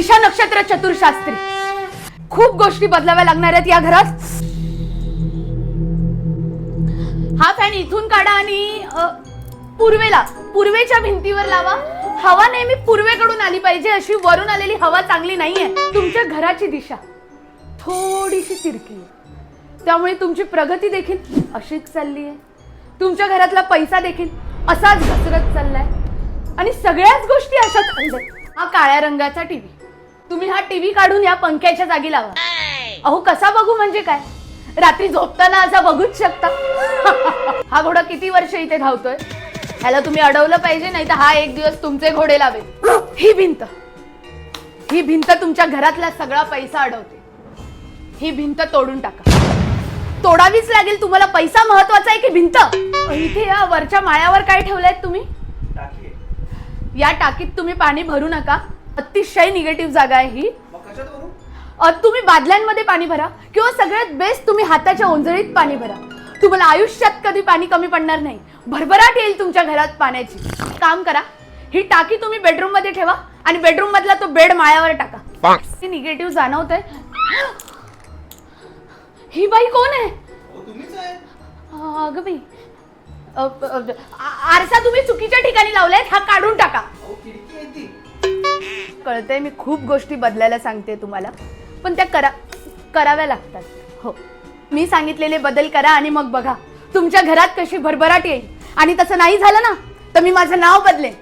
दिशा नक्षत्र चतुर्शास्त्री, खूप गोष्टी बदलाव्या लागणार आहेत या घरात. हा फॅन इथून काढा आणि पूर्वेच्या भिंतीवर लावा. हवा नेहमी पूर्वेकडून आली पाहिजे, अशी वरून आलेली हवा चांगली नाहीये. तुमच्या घराची दिशा थोडीशी तिरकी आहे, त्यामुळे तुमची प्रगती देखील अशीच चालली आहे. तुमच्या घरातला पैसा देखील असाच घसरत चाललाय आणि सगळ्याच गोष्टी अशाच चालल्यात. हा काळ्या रंगाचा टीव्ही, तुम्ही हा टीव्ही काढून या पंख्याच्या जागी लावा. अहो कसा बघू म्हणजे काय, रात्री झोपताना असा बघूच शकता. हा घोडा किती वर्ष इथे धावतोय, ह्याला तुम्ही अडवलं पाहिजे, नाही तर हा एक दिवस तुमचे घोडे लावेल. ही भिंत तुमच्या घरातला सगळा पैसा अडवते. ही भिंत तोडून टाका. तोडावीच लागेल तुम्हाला. पैसा महत्वाचा आहे की भिंत? इथे या वरच्या माळ्यावर काय ठेवलंय तुम्ही? या टाकीत तुम्ही पाणी भरू नका, अतिशय निगेटिव्ह जागा आहे ही. तुम्ही बादल्यांमध्ये पाणी भरा किंवा सगळ्यात बेस्ट तुम्ही हाताच्या ओंजळीत पाणी भरा. तुम्हाला आयुष्यात कधी पाणी कमी पडणार नाही, भरभराट येईल तुमच्या घरात पाण्याची. काम करा, ही टाकी तुम्ही बेडरूम मध्ये ठेवा आणि बेडरूम मधला तो बेड माळ्यावर टाका. निगेटिव्ह जाणवतंय. ही बाई कोण आहे? अगं बाई, आरसा तुम्ही चुकीच्या ठिकाणी लावलाय, हा काढून टाका. कळतंय, मी खूप गोष्टी बदलायला सांगते तुम्हाला, पण त्या कराव्या लागतात. हो, मी सांगितलेले बदल करा आणि मग बघा तुमच्या घरात कशी भरभराट येईल. आणि तसं नाही झालं ना तर मी माझं नाव बदलेन.